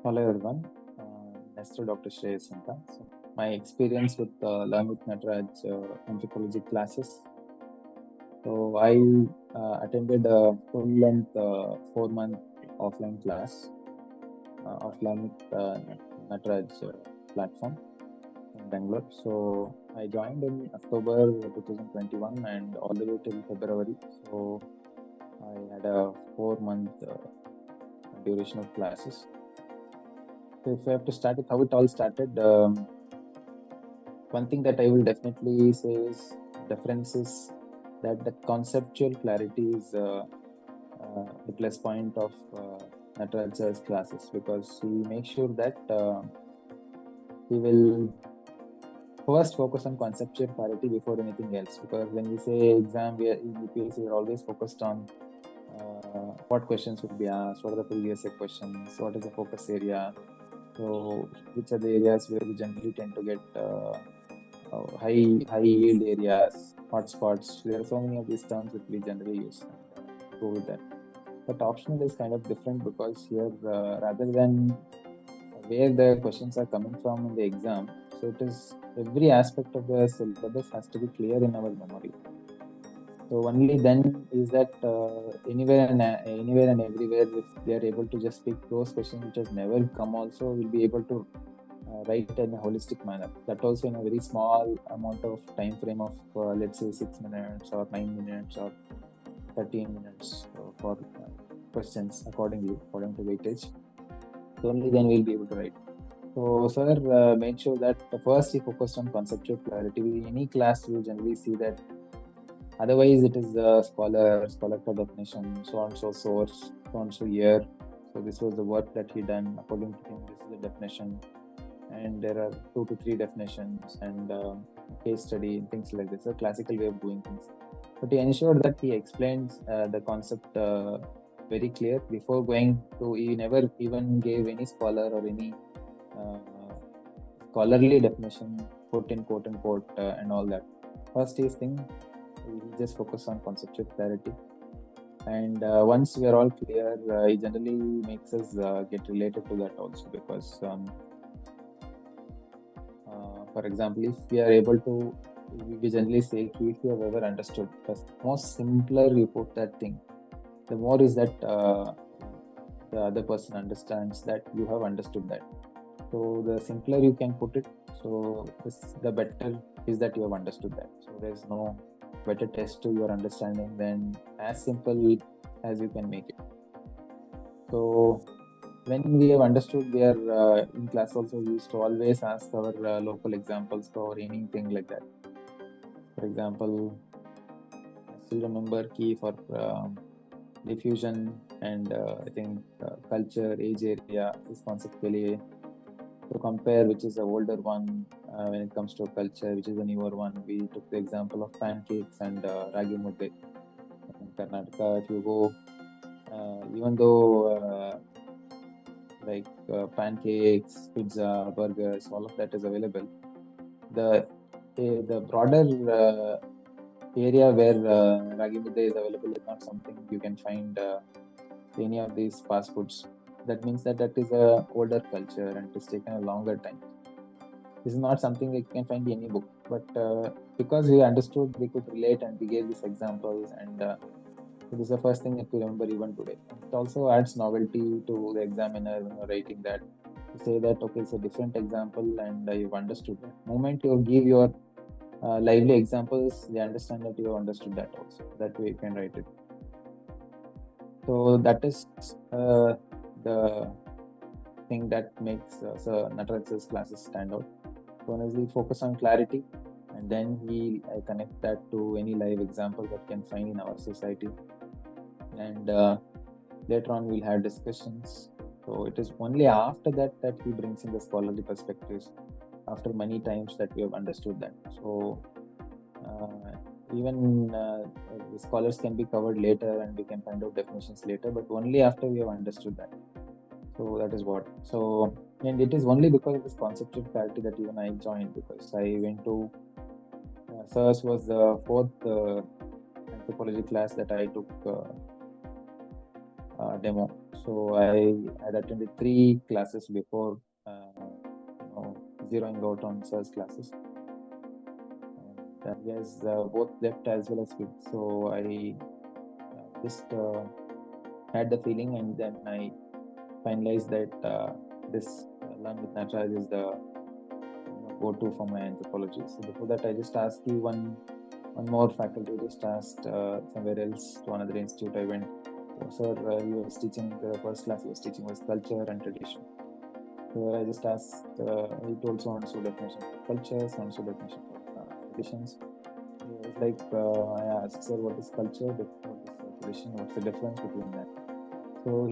Hello everyone, nice to Dr. Shreyas. So my experience with Learn with Nataraj anthropology classes. So I attended a full-length 4-month offline class of Learn with Nataraj platform in Bangalore. So I joined in October 2021 and all the way till February. So I had a 4-month duration of classes. So if I have to start with how it all started, one thing that I will definitely say is difference is that the conceptual clarity is the plus point of Nataraj's classes, because he makes sure that he will first focus on conceptual clarity before anything else. Because when we say exam, we are in UPSC, we are always focused on what questions would be asked, what are the previous year questions, what is the focus area, so which are the areas where we generally tend to get high yield areas, hotspots. There are so many of these terms that we generally use and go with that. But optional is kind of different, because here rather than where the questions are coming from in the exam, so it is every aspect of the syllabus has to be clear in our memory. So only then is that anywhere and everywhere, if they are able to just pick those questions which has never come, also will be able to write in a holistic manner. That also in a very small amount of time frame of let's say 6 minutes or 9 minutes or 13 minutes for questions according to weightage. So only then we'll be able to write. So sir made sure that first he focused on conceptual clarity. In any class we generally see that otherwise it is scholar for definition, so on so source, so on so year. So this was the work that he done. According to him, this is the definition, and there are 2 to 3 definitions and case study and things like this. A classical way of doing things. But he ensured that he explains the concept very clear before going to. He never even gave any scholar or any uh, scholarly definition, quote in quote unquote, and all that. First is thing, we just focus on conceptual clarity. And once we are all clear, it generally makes us get related to that also, because for example, if we are able to, we generally say, if you have ever understood, the most simpler you put that thing, the more is that the other person understands that you have understood that. So the simpler you can put it, so the better is that you have understood that. So there's no better test to your understanding than as simple as you can make it. So when we have understood, we are in class also used to always ask our local examples for anything like that. For example, I still remember key for diffusion and I think culture, age area, this concept really to compare which is the older one when it comes to culture, which is the newer one. We took the example of pancakes and ragi mudde in Karnataka. If you go, even though like pancakes, pizza, burgers, all of that is available, the broader area where ragi mudde is available is not something you can find any of these fast foods. That means that is a older culture and it has taken a longer time. This is not something that you can find in any book, but because we understood, we could relate and we gave these examples, and this is the first thing that we remember even today. It also adds novelty to the examiner when you're writing that, to say that okay, it's a different example and you've understood that. The moment you give your lively examples, they understand that you have understood that also. That way you can write it. So that is the thing that makes Nataraj's classes stand out. One is we focus on clarity, and then I connect that to any live example that can find in our society. And later on we'll have discussions. So it is only after that he brings in the scholarly perspectives, after many times that we have understood that. So even the scholars can be covered later and we can find out definitions later, but only after we have understood that. So that is what. So, and it is only because of this conceptual clarity that even I joined, because I went to SIRS was the 4th anthropology class that I took demo. So I had attended 3 classes before zeroing out on sir's classes. And he has both depth as well as speed. So I just had the feeling, and then I finalized that this Learn with Nataraj is the go-to for my anthropology. So before that, I just asked one more faculty, just asked somewhere else to another institute. I went, sir, he was teaching, the first class he was teaching was culture and tradition. So I just asked, he told so and so definition for culture, so and so definition for traditions. It was like, I asked, sir, what is culture, what is tradition, what's the difference between that? So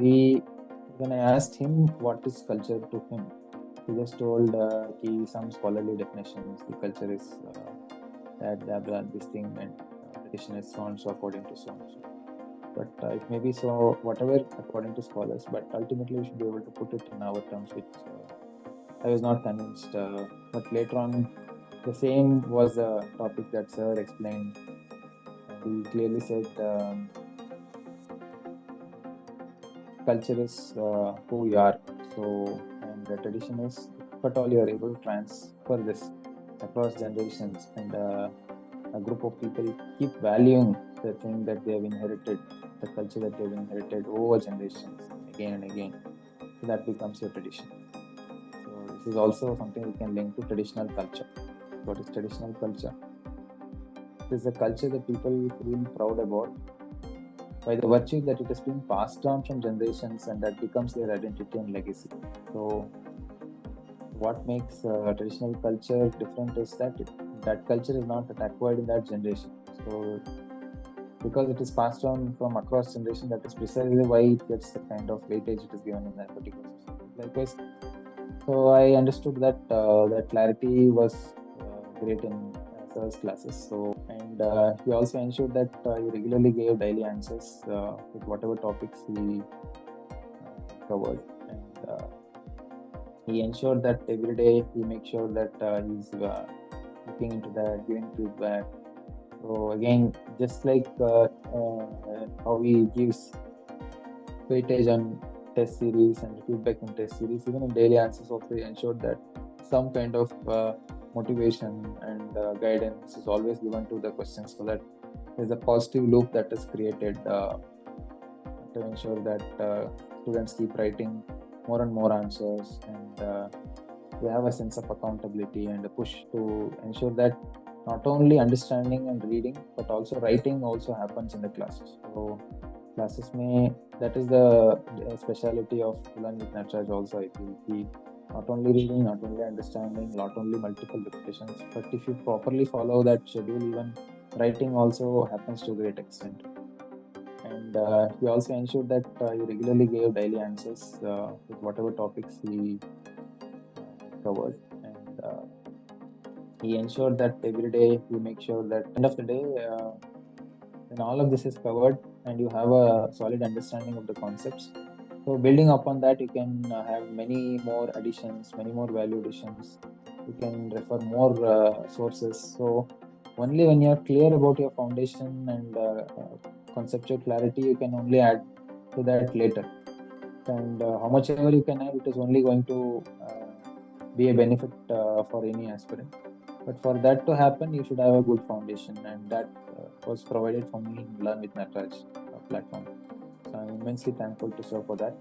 when I asked him what is culture to him, he just told some scholarly definitions. The culture is that this thing, and tradition is so and so according to so and so. But it may be so whatever according to scholars, but ultimately we should be able to put it in our terms, which I was not convinced. But later on, the same was the topic that sir explained. He clearly said culture is who you are. So, and the tradition is, if at all you are able to transfer this across generations, and a group of people keep valuing the thing that they have inherited, the culture that they have inherited over generations, again and again. So that becomes your tradition. So this is also something we can link to traditional culture. What is traditional culture? It is a culture that people feel proud about by the virtue that it has been passed on from generations, and that becomes their identity and legacy. So what makes traditional culture different is that that culture is not acquired in that generation. So because it is passed on from across generation, that is precisely why it gets the kind of weightage it is given in that particular system. Likewise, so I understood that that clarity was great in sir's classes. So, and he also ensured that he regularly gave daily answers with whatever topics he covered, and he ensured that every day he makes sure that he's looking into that, giving feedback. So again, just like how he gives weightage on test series and feedback in test series, even in daily answers also he ensured that some kind of motivation and guidance is always given to the questions, so that there's a positive loop that is created to ensure that students keep writing more and more answers, and they have a sense of accountability and a push to ensure that not only understanding and reading, but also writing also happens in the classes. So classes that is the speciality of Learn with Nataraj also, I feel. Not only reading, not only understanding, not only multiple repetitions, but if you properly follow that schedule, even writing also happens to a great extent. And he also ensured that he regularly gave daily answers with whatever topics he covered. And he ensured that every day he makes sure that end of the day, when all of this is covered and you have a solid understanding of the concepts, so building upon that, you can have many more additions, many more value additions. You can refer more sources. So only when you are clear about your foundation and conceptual clarity, you can only add to that later. And how much ever you can add, it is only going to be a benefit for any aspirant. But for that to happen, you should have a good foundation, and that was provided for me in Learn with Nataraj platform. So I'm immensely thankful to sir for that.